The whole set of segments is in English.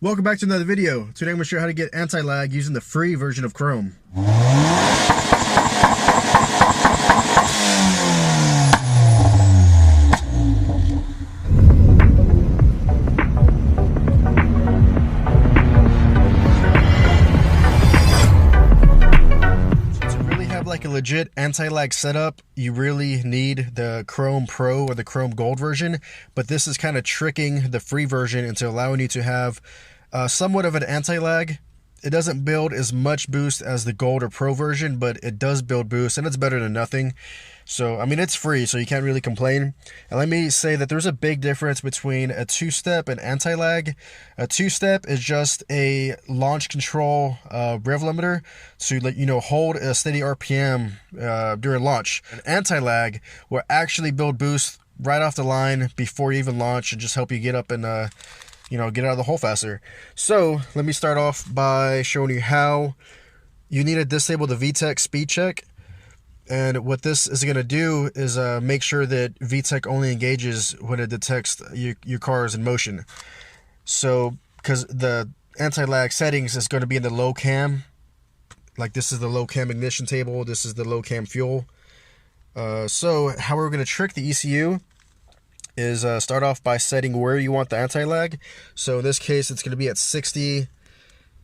Welcome back to another video. Today I'm going to show you how to get anti-lag using the free version of Crome. Like a legit anti-lag setup, you really need the Crome Pro or the Crome Gold version, but this is kind of tricking the free version into allowing you to have somewhat of an anti-lag. It doesn't build as much boost as the Gold or Pro version, but it does build boost, and it's better than nothing. So, I mean, it's free, so you can't really complain. And let me say that there's a big difference between a two-step and anti-lag. A two-step is just a launch control rev limiter to let you know hold a steady RPM during launch. An anti-lag will actually build boost right off the line before you even launch and just help you get up and get out of the hole faster. So let me start off by showing you how you need to disable the VTEC speed check. And what this is going to do is make sure that VTEC only engages when it detects your car is in motion. So, because the anti-lag settings is going to be in the low cam, like this is the low cam ignition table, this is the low cam fuel. So how we're going to trick the ECU is start off by setting where you want the anti-lag. So in this case, it's going to be at 6,300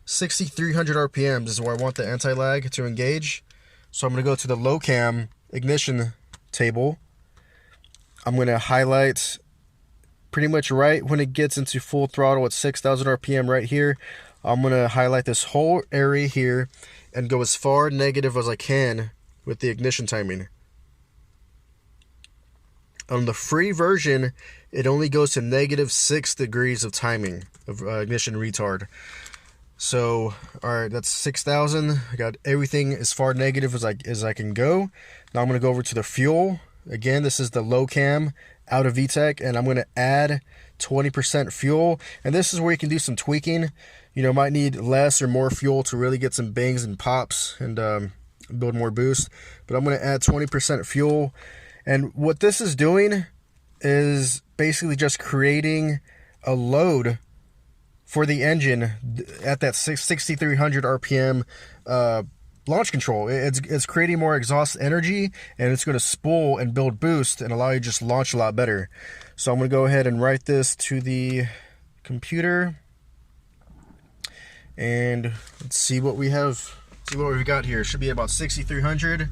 RPMs is where I want the anti-lag to engage. So I'm going to go to the low cam ignition table. I'm going to highlight pretty much right when it gets into full throttle at 6,000 RPM right here. I'm going to highlight this whole area here and go as far negative as I can with the ignition timing. On the free version, it only goes to -6 degrees of timing of ignition retard. So, alright, that's 6,000. I got everything as far negative as I can go. Now I'm going to go over to the fuel. Again, this is the low cam out of VTEC, and I'm going to add 20% fuel. And this is where you can do some tweaking. You know, might need less or more fuel to really get some bangs and pops and build more boost. But I'm going to add 20% fuel. And what this is doing is basically just creating a load for the engine at that 6,300 RPM launch control. It's creating more exhaust energy, and it's going to spool and build boost and allow you to just launch a lot better. So I'm going to go ahead and write this to the computer, and let's see what we have. See what we've got here. It should be about 6,300.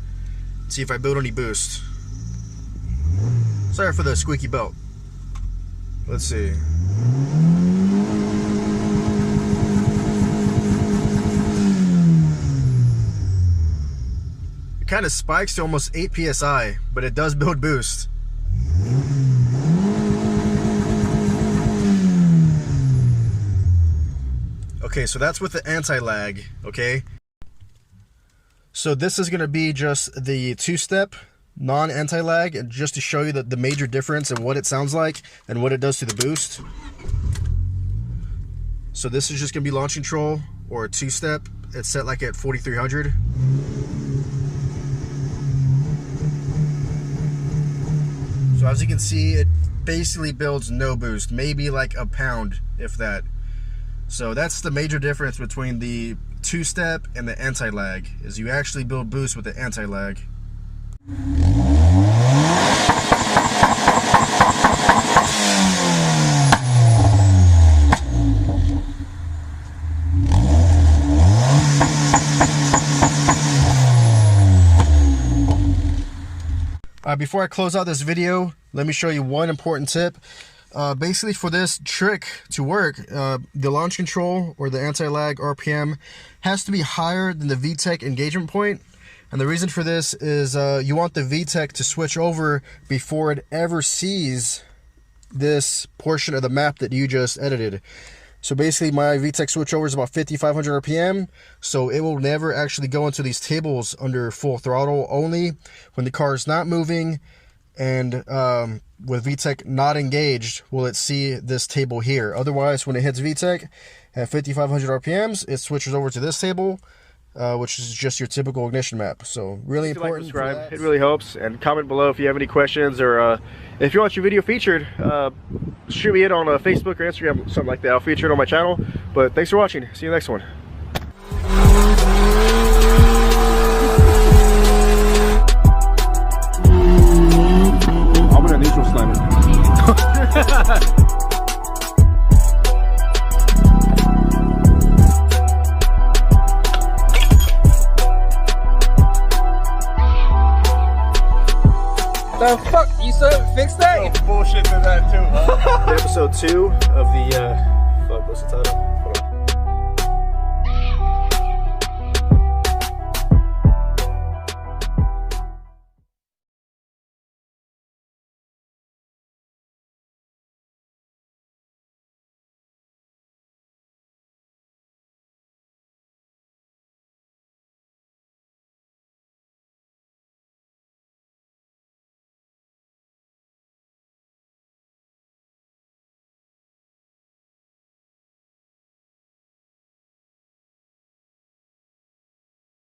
Let's see if I build any boost. Sorry for the squeaky belt. Let's see. It kind of spikes to almost 8 psi, but it does build boost. Okay, so that's with the anti-lag, okay? So this is going to be just the two-step non-anti-lag, and just to show you the major difference and what it sounds like and what it does to the boost. So this is just going to be launch control or a two-step. It's set like at 4,300. So as you can see, it basically builds no boost, maybe like a pound, if that. So that's the major difference between the two-step and the anti-lag, is you actually build boost with the anti-lag. Before I close out this video, let me show you one important tip. Basically, for this trick to work, the launch control or the anti-lag RPM has to be higher than the VTEC engagement point. And the reason for this is you want the VTEC to switch over before it ever sees this portion of the map that you just edited. So basically my VTEC switchover is about 5,500 RPM, so it will never actually go into these tables under full throttle, only when the car is not moving and with VTEC not engaged will it see this table here. Otherwise, when it hits VTEC at 5,500 RPMs, it switches over to this table, which is just your typical ignition map. So really important. Like, subscribe. It really helps. And comment below if you have any questions, or if you want your video featured, shoot me it on Facebook or Instagram, something like that. I'll feature it on my channel. But thanks for watching. See you next one. I'm gonna neutral slam it. The fuck? You still fixed that? Bullshit to that too, huh? Episode 2 of the, fuck, what's the title?